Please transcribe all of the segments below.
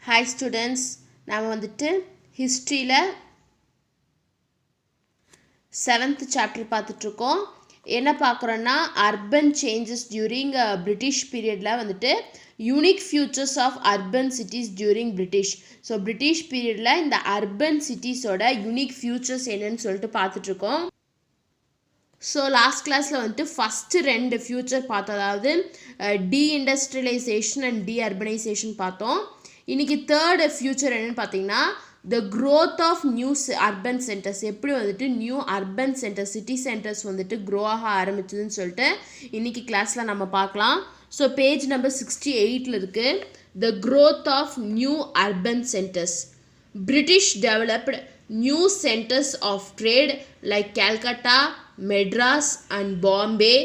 Hi students, நாம் வந்துட்டு ஹிஸ்ட்ரியில் 7th chapter பார்த்துட்ருக்கோம். என்ன பார்க்குறோன்னா அர்பன் சேஞ்சஸ் டியூரிங் பிரிட்டிஷ் பீரியடில் வந்துட்டு unique features of urban cities during British. So British பீரியடில் இந்த அர்பன் சிட்டிஸோட யூனிக் ஃபியூச்சர்ஸ் என்னன்னு சொல்லிட்டு பார்த்துட்ருக்கோம். ஸோ லாஸ்ட் கிளாஸில் வந்துட்டு ஃபஸ்ட்டு 2 ஃபியூச்சர் பார்த்தோம், அதாவது டீஇண்டஸ்ட்ரியலைசேஷன் அண்ட் டீஅர்பனைசேஷன் பார்த்தோம். இன்றைக்கி தேர்டு ஃபியூச்சர் என்னென்னு பார்த்தீங்கன்னா the growth of new urban centres, எப்படி வந்துட்டு new urban centres city centres வந்துட்டு க்ரோ ஆக ஆரம்பிச்சதுன்னு சொல்லிட்டு இன்றைக்கி கிளாஸில் நம்ம பார்க்கலாம். ஸோ பேஜ் நம்பர் 68 இருக்குது. The growth of new urban centres. British developed new centres of trade like Calcutta, Madras and Bombay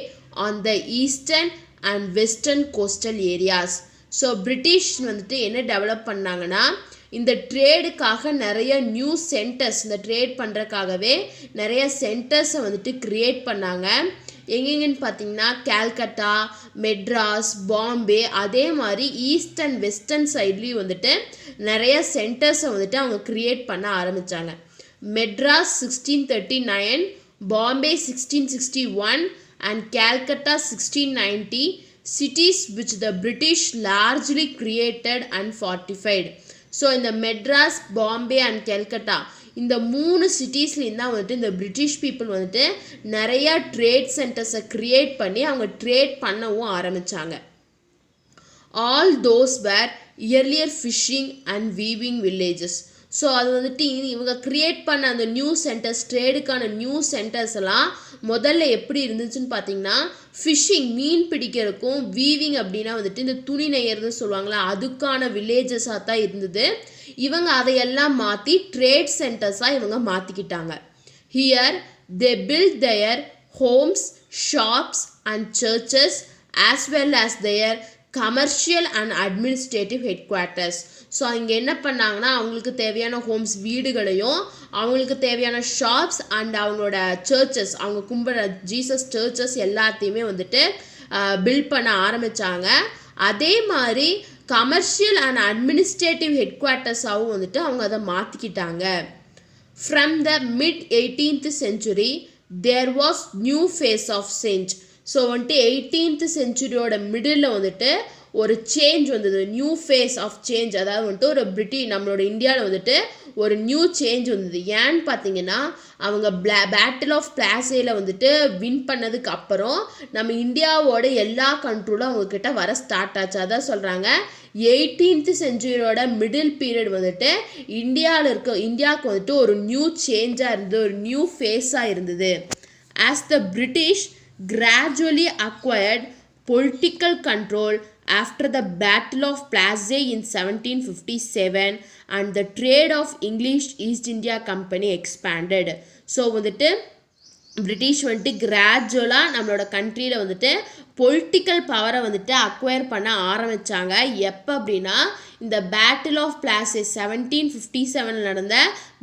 on the eastern and western coastal areas. So British வந்துட்டு என்ன டெவலப் பண்ணாங்கன்னா இந்த ட்ரேடுக்காக நிறைய நியூ சென்டர்ஸ், இந்த trade பண்ணுறதுக்காகவே நிறைய சென்டர்ஸை வந்துட்டு create பண்ணாங்க. எங்கெங்கன்னு பார்த்தீங்கன்னா Calcutta, மெட்ராஸ், பாம்பே, அதே மாதிரி ஈஸ்ட் அண்ட் வெஸ்டர்ன் சைட்லேயும் வந்துட்டு நிறைய சென்டர்ஸை வந்துட்டு அவங்க க்ரியேட் பண்ண ஆரம்பித்தாங்க. Madras 1639, Bombay 1661 and Calcutta 1690, cities which the British largely created and fortified. So இந்த மெட்ராஸ், பாம்பே அண்ட் கல்கட்டா இந்த 3 சிட்டிஸ்லேயும் தான் வந்துட்டு இந்த பிரிட்டிஷ் பீப்புள் வந்துட்டு நிறைய ட்ரேட் சென்டர்ஸை க்ரியேட் பண்ணி அவங்க ட்ரேட் பண்ணவும் ஆரம்பித்தாங்க. All those where earlier phishing and weaving villages. So அது வந்துட்டு இவங்க க்ரியேட் பண்ண அந்த நியூ சென்டர்ஸ், ட்ரேடுக்கான நியூ சென்டர்ஸ் எல்லாம் முதல்ல எப்படி இருந்துச்சுன்னு பார்த்தீங்கன்னா ஃபிஷ்ஷிங், மீன் பிடிக்கிறதுக்கும், வீவிங் அப்படின்னா வந்துட்டு இந்த துணி நெய்யறதுன்னு சொல்லுவாங்களா, அதுக்கான வில்லேஜஸாக தான் இருந்தது. இவங்க அதையெல்லாம் மாற்றி ட்ரேட் சென்டர்ஸாக இவங்க மாற்றிக்கிட்டாங்க. Here they built their homes, shops and churches as well as their commercial and administrative headquarters. So இங்கே என்ன பண்ணாங்கன்னா அவங்களுக்கு தேவையான ஹோம்ஸ், வீடுகளையும், அவங்களுக்கு தேவையான ஷாப்ஸ் அண்ட் அவங்களோட சர்ச்சஸ், அவங்க கும்பிட்ற ஜீசஸ் சர்ச்சஸ் எல்லாத்தையுமே வந்துட்டு பில்ட் பண்ண ஆரம்பித்தாங்க. அதே மாதிரி கமர்ஷியல் அண்ட் அட்மினிஸ்ட்ரேட்டிவ் ஹெட் குவார்ட்டர்ஸாகவும் வந்துட்டு அவங்க அதை மாற்றிக்கிட்டாங்க. From the mid 18th century there was new phase of change. So வந்துட்டு 18th centuryயோட மிடில் வந்துட்டு ஒரு சேஞ்ச் வந்தது, நியூ ஃபேஸ் ஆஃப் சேஞ்ச். அதாவது வந்துட்டு ஒரு நம்மளோட இந்தியாவில் வந்துட்டு ஒரு நியூ சேஞ்ச் வந்தது. ஏன்னு பார்த்தீங்கன்னா அவங்க பேட்டில் ஆஃப் பிளாசேல வந்துட்டு வின் பண்ணதுக்கு அப்புறம் நம்ம இந்தியாவோட எல்லா கண்ட்ரோலும் அவங்கக்கிட்ட வர ஸ்டார்ட் ஆச்சு. அதான் சொல்கிறாங்க 18th centuryயோட மிடில் பீரியட் வந்துட்டு இந்தியாவுக்கு வந்துட்டு ஒரு நியூ சேஞ்சாக இருந்தது, ஒரு நியூ ஃபேஸாக இருந்தது. As the British gradually acquired political control after the Battle of Plassey in 1757 and the trade of English East India Company expanded. So வந்துட்டு பிரிட்டிஷ் வந்துட்டு கிராஜுவலாக நம்மளோட கண்ட்ரியில் வந்துட்டு பொலிட்டிக்கல் பவரை வந்துட்டு அக்வயர் பண்ண ஆரம்பித்தாங்க. எப்போ அப்படின்னா இந்த பேட்டில் ஆஃப் பிளாசே 1757 நடந்த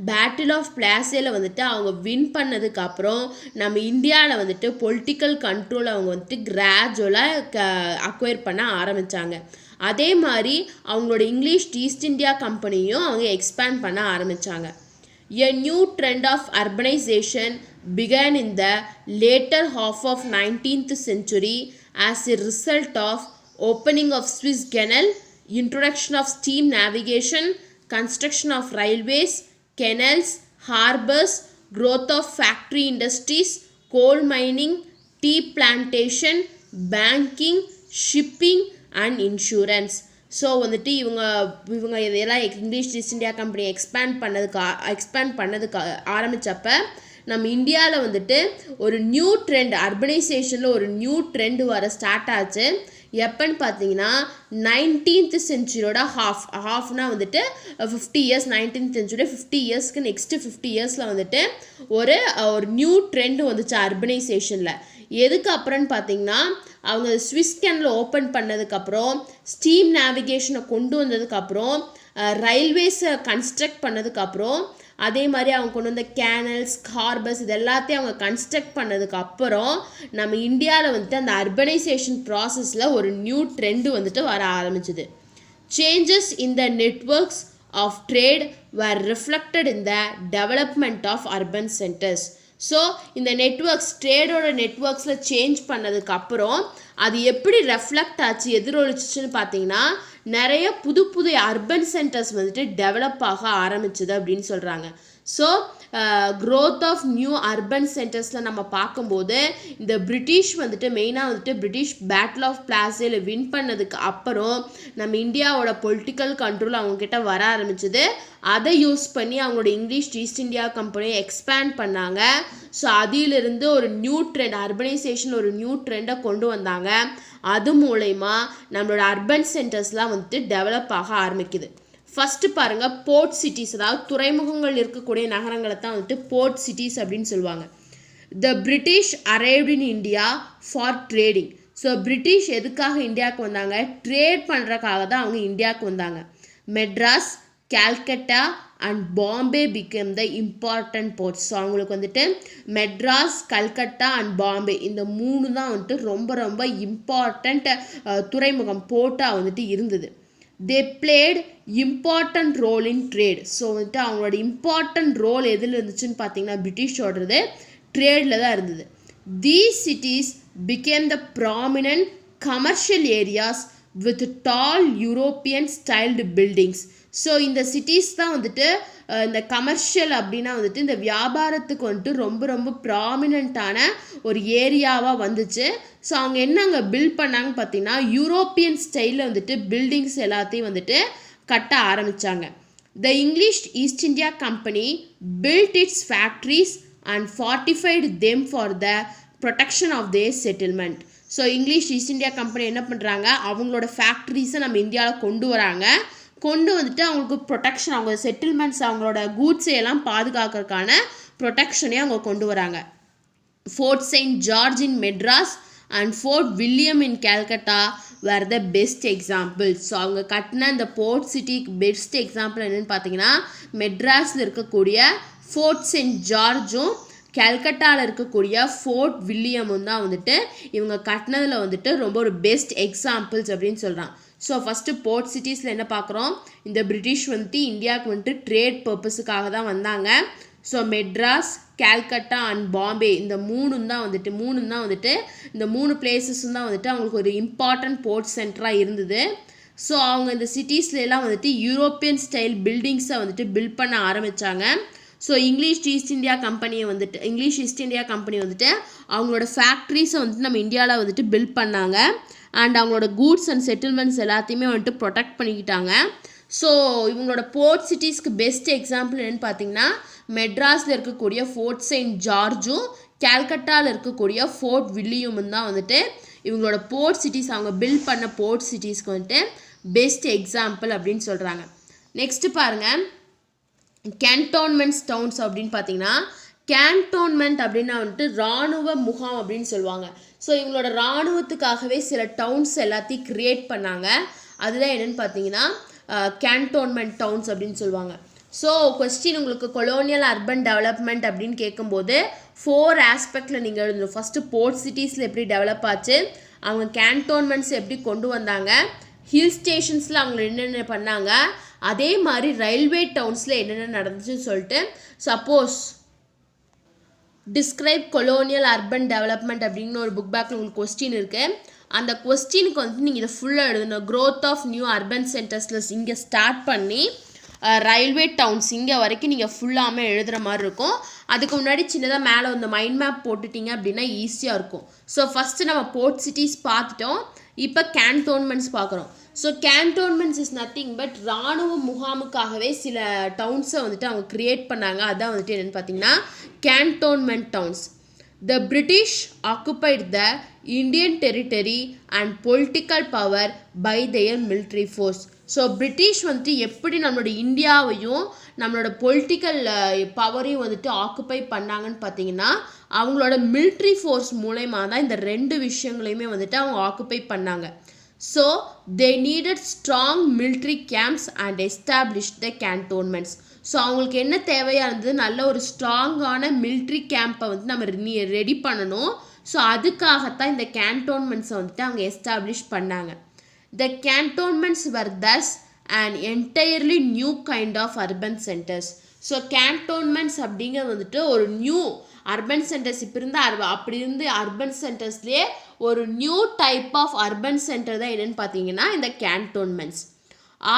பேட்டில் ஆஃப் பிளாசேல வந்துட்டு அவங்க வின் பண்ணதுக்கப்புறம் நம்ம இந்தியாவில் வந்துட்டு பொலிட்டிக்கல் கண்ட்ரோல் அவங்க வந்துட்டு கிராஜுவலாக அக்வயர் பண்ண ஆரம்பித்தாங்க. அதே மாதிரி அவங்களோட இங்கிலீஷ் ஈஸ்ட் இந்தியா கம்பெனியும் அவங்க எக்ஸ்பேண்ட் பண்ண ஆரம்பித்தாங்க. A new trend of urbanization began in the later half of 19th century as a result of opening of Suez Canal, introduction of steam navigation, construction of railways, canals, harbors, growth of factory industries, coal mining, tea plantation, banking, shipping and insurance. So வந்துட்டு இவங்க இதெல்லாம் English East India company expand பண்ணதுக்கு ஆரம்பித்தப்ப நம்ம இந்தியாவில் வந்துட்டு ஒரு new trend, அர்பனைசேஷனில் ஒரு நியூ ட்ரெண்ட் வர ஸ்டார்ட் ஆச்சு. எப்போன்னு பார்த்தீங்கன்னா 19th centuryயோட ஹாஃப்னால் வந்துட்டு 50 years, 19th century 50 yearsக்கு நெக்ஸ்ட்டு 50 yearsல வந்துட்டு ஒரு நியூ ட்ரெண்ட் வந்துச்சு அர்பனைசேஷனில். எதுக்கு அப்புறம்னு பார்த்தீங்கன்னா அவங்க ஸ்விஸ் கேனல் ஓப்பன் பண்ணதுக்கப்புறம், ஸ்டீம் நேவிகேஷனை கொண்டு வந்ததுக்கப்புறம், ரயில்வேஸை கன்ஸ்ட்ரக்ட் பண்ணதுக்கப்புறம், அதே மாதிரி அவங்க கொண்டு வந்த கேனல்ஸ், ஹார்பர்ஸ் இது எல்லாத்தையும் அவங்க கன்ஸ்ட்ரக்ட் பண்ணதுக்கப்புறம் நம்ம இந்தியாவில் வந்துட்டு அந்த அர்பனைசேஷன் ப்ராசஸில் ஒரு நியூ ட்ரெண்டு வந்துட்டு வர ஆரம்பிச்சுது. Changes in the networks of trade were reflected in the development of urban centers. So இந்த நெட்ஒர்க்ஸ் ட்ரேடோட நெட்ஒர்க்ஸில் சேஞ்ச் பண்ணதுக்கு அப்புறம் அது எப்படி ரெஃப்ளெக்ட் ஆச்சு எதிரொலிச்சுன்னு பார்த்தீங்கன்னா நிறைய புது புது அர்பன் சென்டர்ஸ் வந்துட்டு டெவலப் ஆக ஆரம்பிச்சுது அப்படின்னு சொல்கிறாங்க. So growth of new urban சென்டர்ஸில் நம்ம பார்க்கும்போது இந்த பிரிட்டிஷ் வந்துட்டு மெயினாக வந்துட்டு பிரிட்டிஷ் பேட்டில் ஆஃப் பிளாஸில் வின் பண்ணதுக்கு அப்புறம் நம்ம இந்தியாவோட பொலிட்டிக்கல் கண்ட்ரோல் அவங்கக்கிட்ட வர ஆரம்பிச்சது. அதை யூஸ் பண்ணி அவங்களோட இங்கிலீஷ் ஈஸ்ட் இந்தியா கம்பெனியை எக்ஸ்பேண்ட் பண்ணாங்க. ஸோ அதிலிருந்து ஒரு நியூ ட்ரெண்ட் அர்பனைசேஷன் ஒரு நியூ ட்ரெண்டை கொண்டு வந்தாங்க. அது மூலயமா நம்மளோட அர்பன் சென்டர்ஸ்லாம் வந்துட்டு டெவலப் ஆக ஆரம்பிக்குது. ஃபஸ்ட்டு பாருங்கள் போர்ட் சிட்டிஸ், அதாவது துறைமுகங்கள் இருக்கக்கூடிய நகரங்களை தான் வந்துட்டு போர்ட் சிட்டிஸ் அப்படின்னு சொல்லுவாங்க. The British arrived in India for trading. So British எதுக்காக இந்தியாவுக்கு வந்தாங்க? ட்ரேட் பண்ணுறக்காக தான் அவங்க இந்தியாவுக்கு வந்தாங்க. Madras, Calcutta and Bombay became the important ports. So அவங்களுக்கு வந்துட்டு மெட்ராஸ், கல்கட்டா அண்ட் பாம்பே இந்த மூணு தான் வந்துட்டு ரொம்ப ரொம்ப இம்பார்ட்டண்ட் துறைமுகம் போர்ட்டாக வந்துட்டு இருந்தது. They played important role in trade. So வந்துட்டு அவங்களோட இம்பார்ட்டன்ட் ரோல் எதில் இருந்துச்சுன்னு பார்த்தீங்கன்னா பிரிட்டிஷோடது ட்ரேடில் தான் இருந்தது. These cities became the prominent commercial areas with tall European styled buildings. So இந்த சிட்டிஸ் தான் வந்துட்டு இந்த கமர்ஷியல் அப்படின்னா வந்துட்டு இந்த வியாபாரத்துக்கு வந்துட்டு ரொம்ப ரொம்ப ப்ராமினண்ட்டான ஒரு ஏரியாவாக வந்துச்சு. ஸோ அவங்க என்ன அங்கே பில்ட் பண்ணாங்கன்னு பார்த்தீங்கன்னா யூரோப்பியன் ஸ்டைலில் வந்துட்டு பில்டிங்ஸ் எல்லாத்தையும் வந்துட்டு கட்ட ஆரம்பித்தாங்க. The English East India company built its factories and fortified them for the protection of their settlement. So English East India company என்ன பண்ணுறாங்க, அவங்களோட ஃபேக்ட்ரிஸை நம்ம இந்தியாவில் கொண்டு வராங்க. கொண்டு வந்துட்டு அவங்களுக்கு ப்ரொடெக்ஷன், அவங்க செட்டில்மெண்ட்ஸ் அவங்களோட கூட்ஸை எல்லாம் பாதுகாக்கிறதுக்கான ப்ரொடெக்ஷனையும் அவங்க கொண்டு வராங்க. Fort Saint George in Madras and Fort William in Calcutta were the best example. So அவங்க கட்டின இந்த போர்ட் சிட்டிக்கு பெஸ்ட் எக்ஸாம்பிள் என்னென்னு பார்த்தீங்கன்னா மெட்ராஸில் இருக்கக்கூடிய ஃபோர்ட் செயின்ட் ஜார்ஜும் கல்கட்டாவில் இருக்கக்கூடிய ஃபோர்ட் வில்லியமும் தான் வந்துட்டு இவங்க கட்டினதில் வந்துட்டு ரொம்ப ஒரு பெஸ்ட் எக்ஸாம்பிள்ஸ் அப்படின்னு சொல்கிறான். ஸோ ஃபஸ்ட்டு போர்ட் சிட்டிஸில் என்ன பார்க்குறோம், இந்த பிரிட்டிஷ் வந்துட்டு இந்தியாவுக்கு வந்துட்டு ட்ரேட் பர்பஸுக்காக தான் வந்தாங்க. ஸோ மெட்ராஸ், கால்கட்டா அண்ட் பாம்பே இந்த மூணும் தான் வந்துட்டு இந்த மூணு பிளேசஸும் தான் வந்துட்டு அவங்களுக்கு ஒரு இம்பார்ட்டன்ட் போர்ட் சென்டராக இருந்தது. ஸோ அவங்க இந்த சிட்டிஸ்லாம் வந்துட்டு யூரோப்பியன் ஸ்டைல் பில்டிங்ஸை வந்துட்டு பில்ட் பண்ண ஆரம்பித்தாங்க. So English East India company வந்துட்டு அவங்களோட ஃபேக்ட்ரிஸை வந்துட்டு நம்ம இந்தியாவில் வந்துட்டு பில்ட் பண்ணாங்க. அண்ட் அவங்களோட கூட்ஸ் அண்ட் செட்டில்மெண்ட்ஸ் எல்லாத்தையுமே வந்துட்டு ப்ரொடெக்ட் பண்ணிக்கிட்டாங்க. ஸோ இவங்களோட போர்ட் சிட்டிஸ்க்கு பெஸ்ட் எக்ஸாம்பிள் என்னென்னு பார்த்தீங்கன்னா மெட்ராஸில் இருக்கக்கூடிய ஃபோர்ட் செயின்ட் ஜார்ஜும் கால்கட்டாவில் இருக்கக்கூடிய ஃபோர்ட் வில்லியமும் தான் வந்துட்டு இவங்களோட போர்ட் சிட்டிஸ், அவங்க பில்ட் பண்ண போர்ட் சிட்டிஸ்க்கு வந்துட்டு பெஸ்ட் எக்ஸாம்பிள் அப்படின்னு சொல்கிறாங்க. நெக்ஸ்ட்டு பாருங்கள் கேன்டோன்மெண்ட்ஸ் டவுன்ஸ் அப்படின்னு பார்த்தீங்கன்னா கேன்டோன்மெண்ட் அப்படின்னா வந்துட்டு இராணுவ முகாம் அப்படின்னு சொல்லுவாங்க. ஸோ இவங்களோட இராணுவத்துக்காகவே சில டவுன்ஸ் எல்லாத்தையும் க்ரியேட் பண்ணாங்க. அதுதான் என்னென்னு பார்த்தீங்கன்னா கேன்டோன்மெண்ட் டவுன்ஸ் அப்படின்னு சொல்லுவாங்க. ஸோ கொஸ்டின் உங்களுக்கு கொலோனியல் அர்பன் டெவலப்மெண்ட் அப்படின்னு கேட்கும்போது 4 ஆஸ்பெக்டில் நீங்கள் எழுதணும். ஃபஸ்ட்டு போர்ட் சிட்டிஸில் எப்படி டெவலப் ஆச்சு, அவங்க கேன்டோன்மெண்ட்ஸ் எப்படி கொண்டு வந்தாங்க, ஹில் ஸ்டேஷன்ஸில் அவங்க என்னென்ன பண்ணாங்க, அதே மாதிரி ரயில்வே டவுன்ஸில் என்னென்ன நடந்துச்சுன்னு சொல்லிட்டு suppose describe colonial urban development அப்படின்னு ஒரு புக் பேக்கில் உங்களுக்கு கொஸ்டின் இருக்குது. அந்த கொஸ்டினுக்கு வந்துட்டு நீங்கள் இதை ஃபுல்லாக எழுதணும். க்ரோத் ஆஃப் நியூ அர்பன் சென்டர்ஸில் இங்கே ஸ்டார்ட் பண்ணி ரயில்வே டவுன்ஸ் இங்கே வரைக்கும் நீங்கள் ஃபுல்லாமே எழுதுகிற மாதிரி இருக்கும். அதுக்கு முன்னாடி சின்னதாக மேலே வந்து மைண்ட் மேப் போட்டுட்டிங்க அப்படின்னா ஈஸியாக இருக்கும். ஸோ ஃபஸ்ட்டு நம்ம போர்ட் சிட்டிஸ் பார்த்துட்டோம், இப்போ கேன்டோன்மெண்ட்ஸ் பார்க்குறோம். ஸோ கேன்டோன்மெண்ட்ஸ் இஸ் நத்திங் பட் இராணுவ முகாமுக்காகவே சில டவுன்ஸை வந்துட்டு அவங்க க்ரியேட் பண்ணாங்க. அதான் வந்துட்டு என்னென்னு பார்த்தீங்கன்னா கேன்டோன்மெண்ட் downs. The British occupied the Indian territory and political power by their military force. So British வந்துட்டு எப்படி நம்மளோட இந்தியாவையும் நம்மளோட பொலிட்டிக்கல் பவரையும் வந்துட்டு ஆக்குப்பை பண்ணாங்கன்னு பார்த்தீங்கன்னா அவங்களோட மிலிட்ரி ஃபோர்ஸ் மூலயமா தான் இந்த 2 விஷயங்களையுமே வந்துட்டு அவங்க ஆக்குப்பை பண்ணாங்க. So they needed strong military camps and established the cantonments. So அவங்களுக்கு என்ன தேவையாக இருந்தது, நல்ல ஒரு ஸ்ட்ராங்கான மிலிட்ரி கேம்பை வந்து நம்ம ரெடி பண்ணணும். ஸோ அதுக்காகத்தான் இந்த கேன்டோன்மெண்ட்ஸை வந்துட்டு அவங்க எஸ்டாப்ளிஷ் பண்ணாங்க. The cantonments were thus and entirely new kind of urban centers. So cantonments அப்படிங்கிறது வந்துட்டு ஒரு நியூ அர்பன் சென்டர்ஸ் இப்போ இருந்து அப்படி இருந்து அர்பன் சென்டர்ஸ்லேயே ஒரு new type of urban centre தான் என்னென்னு பார்த்தீங்கன்னா இந்த cantonments.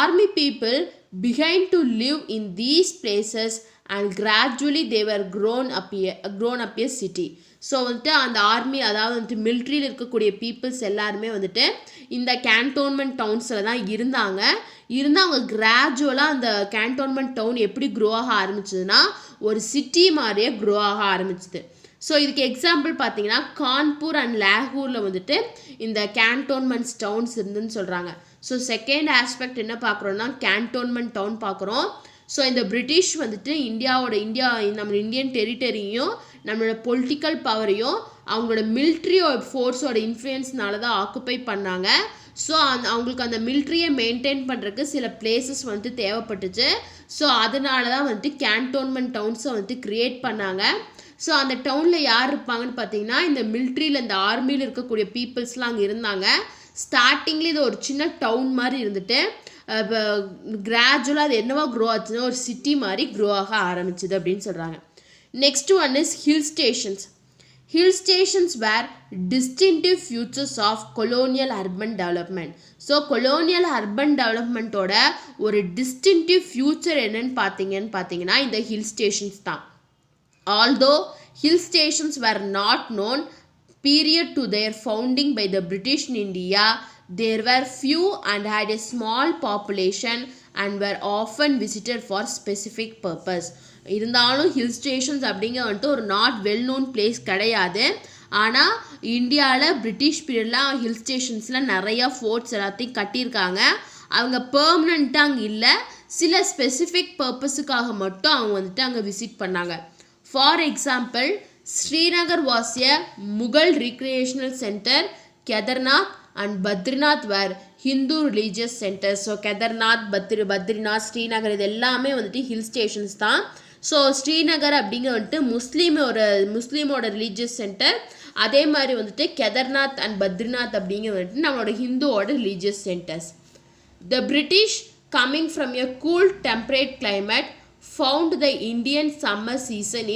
Army people began to live in these places and gradually they were grown up a city. So வந்துட்டு அந்த ஆர்மி அதாவது வந்துட்டு மிலிட்ரியில் இருக்கக்கூடிய பீப்புள்ஸ் எல்லாருமே வந்துட்டு இந்த கேன்டோன்மெண்ட் டவுன்ஸில் தான் இருந்தாங்க. அவங்க கிராஜுவலாக அந்த கேன்டோன்மெண்ட் டவுன் எப்படி க்ரோ ஆக ஆரம்பிச்சதுன்னா ஒரு சிட்டி மாதிரியே க்ரோ ஆக ஆரம்பிச்சுது. ஸோ இதுக்கு எக்ஸாம்பிள் பார்த்தீங்கன்னா கான்பூர் அண்ட் லாகூரில் வந்துட்டு இந்த கேன்டோன்மெண்ட்ஸ் டவுன்ஸ் இருந்துன்னு சொல்கிறாங்க. ஸோ செகண்ட் ஆஸ்பெக்ட் என்ன பார்க்குறோன்னா கேன்டோன்மெண்ட் டவுன் பார்க்குறோம். ஸோ இந்த பிரிட்டிஷ் வந்துட்டு நம்ம இந்தியன் டெரிட்டரியையும் நம்மளோட பொலிட்டிக்கல் பவரையும் அவங்களோட மிலிட்ரி ஃபோர்ஸோட இன்ஃப்ளூயன்ஸ்னால தான் ஆக்குப்பை பண்ணாங்க. ஸோ அவங்களுக்கு அந்த மிலிட்ரியை மெயின்டைன் பண்ணுறதுக்கு சில பிளேசஸ் வந்துட்டு தேவைப்பட்டுச்சு. ஸோ அதனால தான் வந்துட்டு கேன்டோன்மெண்ட் டவுன்ஸை வந்துட்டு க்ரியேட் பண்ணாங்க. ஸோ அந்த டவுனில் யார் இருப்பாங்கன்னு பார்த்தீங்கன்னா இந்த மிலிட்ரியில் இந்த ஆர்மியில் இருக்கக்கூடிய பீப்புள்ஸ்லாம் அங்கே இருந்தாங்க. ஸ்டார்டிங்கில் இது ஒரு சின்ன டவுன் மாதிரி இருந்துட்டு கிராஜுவலாக அது என்னவா க்ரோ ஆச்சுன்னா ஒரு சிட்டி மாதிரி க்ரோ ஆக ஆரம்பிச்சுது அப்படின்னு சொல்கிறாங்க. Next one is hill stations. Hill stations were distinctive features of colonial urban development. So colonial urban development ஓட ஒரு distinctive feature என்னன்னு பார்த்தீங்கன்னா இந்த hill stations தான். Although hill stations were not known period to their founding by the British in India, there were few and had a small population and were often visited for specific purpose. இருந்தாலும் hill stations அப்படிங்கிற வந்துட்டு ஒரு not well known place கிடையாது. ஆனால் இந்தியாவில் British பீரியடில் hill ஸ்டேஷன்ஸில் நிறையா forts எல்லாத்தையும் கட்டியிருக்காங்க. அவங்க பெர்மனண்ட்டாக அங்கே இல்லை, சில ஸ்பெசிஃபிக் பர்பஸுக்காக மட்டும் அவங்க வந்துட்டு அங்கே விசிட் பண்ணாங்க. For example Srinagar was a Mughal recreational centre. Kedarnath and Badrinath were Hindu religious centres. So Kedarnath, Badrinath, Srinagar இது எல்லாமே வந்துட்டு ஹில் ஸ்டேஷன்ஸ் தான். ஸோ ஸ்ரீநகர் அப்படிங்கிற வந்துட்டு முஸ்லீமோட ரிலீஜியஸ் சென்டர். அதே மாதிரி வந்துட்டு கேதார்நாத் அண்ட் பத்ரிநாத் அப்படிங்கிற வந்துட்டு நம்மளோட ஹிந்துவோட religious centres. The British coming from a cool temperate climate found the Indian summer season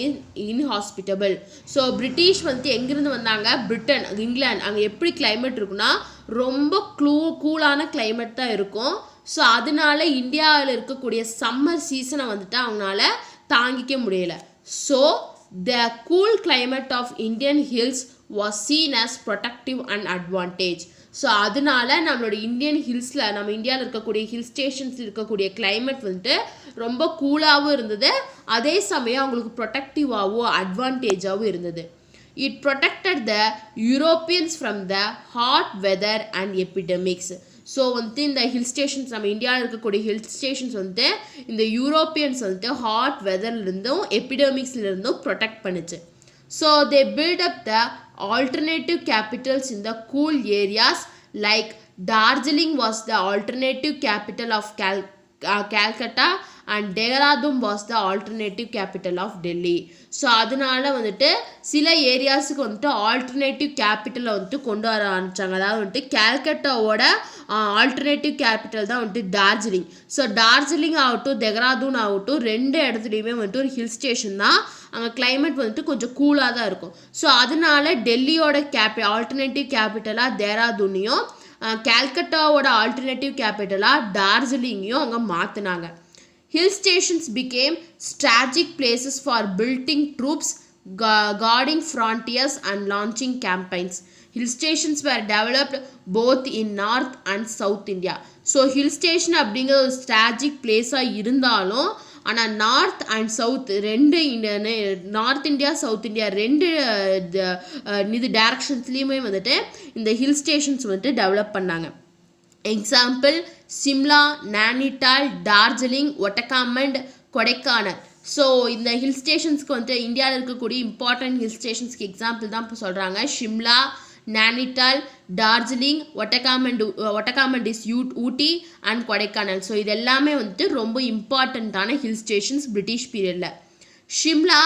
inhospitable. So British வந்துட்டு எங்கேருந்து வந்தாங்க? Britain, England. அங்கே எப்படி கிளைமேட் இருக்குன்னா ரொம்ப கூலான கிளைமேட் தான் இருக்கும். ஸோ அதனால இந்தியாவில் இருக்கக்கூடிய சம்மர் சீசனை வந்துட்டு அவங்களால தாங்கிக்க முடியல. So the cool climate of Indian hills was seen as productive and advantage. So அதனால நம்மளோட இந்தியன் ஹில்ஸில் நம்ம இந்தியாவில் இருக்கக்கூடிய ஹில் ஸ்டேஷன்ஸில் இருக்கக்கூடிய கிளைமேட் வந்துட்டு ரொம்ப கூலாகவும் இருந்தது, அதே சமயம் அவங்களுக்கு ப்ரொடக்டிவாகவும் அட்வான்டேஜாகவும் இருந்தது. It protected the Europeans from the hot weather and epidemics. So வந்துட்டு இந்த ஹில் ஸ்டேஷன்ஸ் நம்ம இந்தியாவில் இருக்கக்கூடிய ஹில் ஸ்டேஷன்ஸ் வந்துட்டு இந்த யூரோப்பியன்ஸ் வந்துட்டு ஹாட் வெதர்லேருந்தும் எபிடமிக்ஸ்லேருந்தும் ப்ரொடெக்ட் பண்ணுச்சு. So they built up the alternative capitals in the cool areas like Darjeeling was the alternative capital of Calcutta and Dehradun was the alternative capital of Delhi. So அதனால வந்துட்டு சில ஏரியாஸுக்கு வந்துட்டு alternative கேபிட்டலை வந்துட்டு கொண்டு வர ஆரம்பித்தாங்க. அதாவது வந்துட்டு கேல்கட்டாவோட ஆல்டர்னேட்டிவ் கேபிட்டல் தான் வந்துட்டு டார்ஜிலிங். ஸோ டார்ஜிலிங் ஆகட்டும் தெஹ்ராதூன் ஆகட்டும் ரெண்டு இடத்துலையுமே வந்துட்டு ஒரு ஹில் ஸ்டேஷன் தான். அங்கே கிளைமேட் வந்துட்டு கொஞ்சம் கூலாக தான் இருக்கும். ஸோ அதனால டெல்லியோட ஆல்டர்னேட்டிவ் கேபிட்டலாக தேஹ்ராதூனையும் கேல்கட்டாவோட ஆல்டர்னேட்டிவ் கேபிட்டலாக டார்ஜிலிங்கையும் அங்கே மாற்றினாங்க. Hill stations became strategic places for building troops, guarding frontiers and launching campaigns. Hill stations were developed both in North and South India. So hill station அப்படிங்கிற ஒரு ஸ்ட்ராட்டஜிக் பிளேஸாக இருந்தாலும் ஆனால் நார்த் அண்ட் சவுத் ரெண்டு north India south India ரெண்டு இது டைரக்ஷன்ஸ்லேயுமே வந்துட்டு இந்த hill stations வந்துட்டு டெவலப் பண்ணாங்க. எக்ஸாம்பிள் சிம்லா, நானிடால், டார்ஜிலிங், ஒட்டகாமண்ட், கொடைக்கானல். ஸோ இந்த ஹில் ஸ்டேஷன்ஸ்க்கு வந்துட்டு இந்தியாவில் இருக்கக்கூடிய இம்பார்ட்டன்ட் ஹில் ஸ்டேஷன்ஸ்க்கு எக்ஸாம்பிள் தான் இப்போ சொல்கிறாங்க. Shimla, Nainital, Darjeeling, Ootacamund is Ooty and Kodaikanal. So இது எல்லாமே வந்துட்டு ரொம்ப இம்பார்ட்டண்ட்டான ஹில் ஸ்டேஷன்ஸ் பிரிட்டிஷ் பீரியடில். Shimla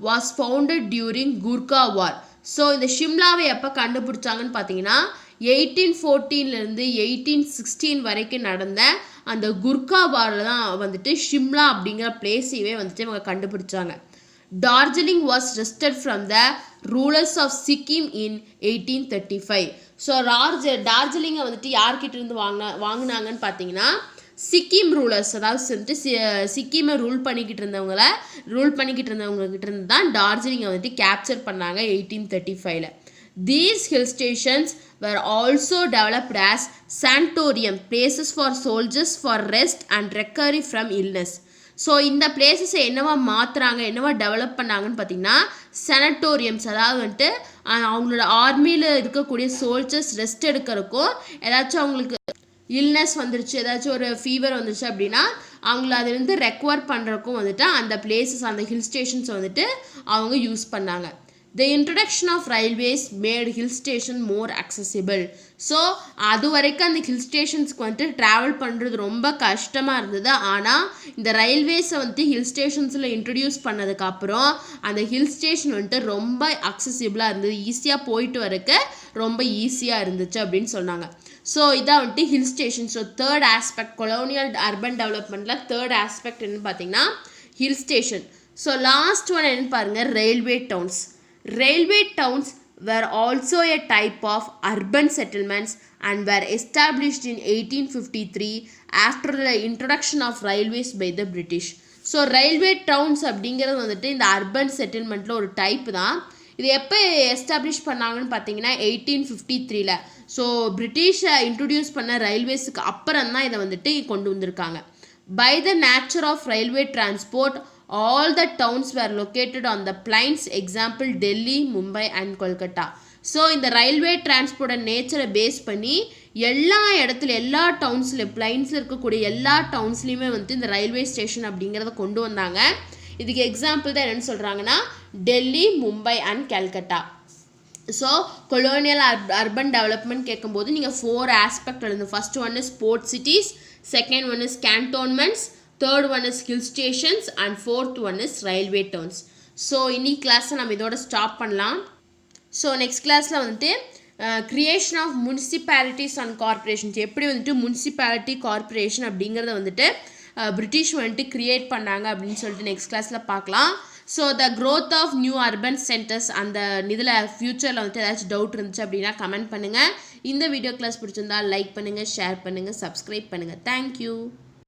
was founded during Gurkha war. So இந்த ஷிம்லாவை எப்போ கண்டுபிடிச்சாங்கன்னு பார்த்தீங்கன்னா 1814 1816 வரைக்கும் நடந்த அந்த குர்காபாரில் தான் வந்துட்டு ஷிம்லா அப்படிங்கிற பிளேஸையே வந்துட்டு இவங்க கண்டுபிடிச்சாங்க. Darjeeling was wrested from the rulers of Sikkim in 1835. So டார்ஜிலிங்கை வந்துட்டு யார்கிட்ட இருந்து வாங்கினாங்கன்னு பார்த்தீங்கன்னா சிக்கிம் ரூலர்ஸ், அதாவது வந்துட்டு சிக்கிமை ரூல் பண்ணிக்கிட்டு இருந்தவங்ககிட்ட இருந்து தான் டார்ஜிலிங்கை வந்துட்டு கேப்சர் பண்ணாங்க 1835. These hill stations were also developed as sanatorium places for soldiers for rest and recovery from illness. So இந்த பிளேசஸை என்னவா மாற்றுறாங்க, என்னவா டெவலப் பண்ணாங்கன்னு பார்த்தீங்கன்னா செனட்டோரியம்ஸ், அதாவது வந்துட்டு அவங்களோட ஆர்மியில் இருக்கக்கூடிய சோல்ஜர்ஸ் ரெஸ்ட் எடுக்கிறதுக்கும், ஏதாச்சும் அவங்களுக்கு இல்னஸ் வந்துருச்சு, ஏதாச்சும் ஒரு ஃபீவர் வந்துருச்சு அப்படின்னா அவங்கள அதுலேருந்து ரெக்கவர் பண்ணுறதுக்கும் வந்துட்டு அந்த பிளேசஸ், அந்த ஹில் ஸ்டேஷன்ஸை வந்துட்டு அவங்க யூஸ் பண்ணாங்க. The introduction of railways made hill station more accessible. So அது வரைக்கும் அந்த ஹில் ஸ்டேஷன்ஸ்க்கு வந்துட்டு ட்ராவல் பண்ணுறது ரொம்ப கஷ்டமாக இருந்தது. ஆனால் இந்த ரயில்வேஸை வந்துட்டு ஹில் ஸ்டேஷன்ஸில் இன்ட்ரடியூஸ் பண்ணதுக்கப்புறம் அந்த ஹில் ஸ்டேஷன் வந்துட்டு ரொம்ப அக்சசிபிளாக இருந்தது, ஈஸியாக போயிட்டு வரக்கு ரொம்ப ஈஸியாக இருந்துச்சு அப்படின்னு சொன்னாங்க. ஸோ இதான் வந்துட்டு hill station. So third aspect colonial urban டெவலப்மெண்ட்டில் தேர்ட் ஆஸ்பெக்ட் என்னன்னு பார்த்தீங்கன்னா hill station. So last one என்னன்னு பாருங்கள், railway towns. Railway towns were also a type of urban settlements and were established in 1853 after the introduction of railways by the British. So railway towns அப்படிங்கிறது வந்துட்டு இந்த urban செட்டில்மெண்ட்டில் ஒரு type தான். இது எப்போ establish பண்ணாங்கன்னு பார்த்தீங்கன்னா 1853. ஸோ பிரிட்டிஷை இன்ட்ரடியூஸ் பண்ண ரயில்வேஸுக்கு அப்புறம் தான் இதை வந்துட்டு கொண்டு வந்திருக்காங்க. By the nature of railway transport, all the towns were located on the plains, example Delhi, Mumbai and Kolkata. So இந்த ரயில்வே டிரான்ஸ்போர்ட்டை நேச்சரை பேஸ் பண்ணி எல்லா இடத்துல, எல்லா டவுன்ஸில், பிளைன்ஸில் இருக்கக்கூடிய எல்லா டவுன்ஸ்லேயுமே வந்துட்டு இந்த ரயில்வே ஸ்டேஷன் அப்படிங்கிறத கொண்டு வந்தாங்க. இதுக்கு எக்ஸாம்பிள் தான் என்னென்னு சொல்கிறாங்கன்னா Delhi, Mumbai and Calcutta. So colonial urban development கேட்கும்போது நீங்கள் 4 ஆஸ்பெக்ட் எழுதணும். First one is port cities, second one is cantonments, third one is hill stations and fourth one is railway towns. So இன்னைக்கு கிளாஸை நம்ம இதோட ஸ்டாப் பண்ணலாம். ஸோ நெக்ஸ்ட் கிளாஸில் வந்துட்டு creation of municipalities and corporations, எப்படி வந்துட்டு முனிசிபாலிட்டி கார்பரேஷன் அப்படிங்கிறத வந்துட்டு பிரிட்டிஷ் வந்துட்டு கிரியேட் பண்ணாங்க அப்படின்னு சொல்லிட்டு நெக்ஸ்ட் கிளாஸில் பார்க்கலாம். So the growth of new urban centres, அந்த இதில் ஃப்யூச்சரில் வந்துட்டு ஏதாச்சும் டவுட் இருந்துச்சு அப்படின்னா கமெண்ட் பண்ணுங்கள். இந்த வீடியோ கிளாஸ் பிடிச்சிருந்தா லைக் பண்ணுங்கள், ஷேர் பண்ணுங்கள், சப்ஸ்கிரைப் பண்ணுங்கள். தேங்க்யூ.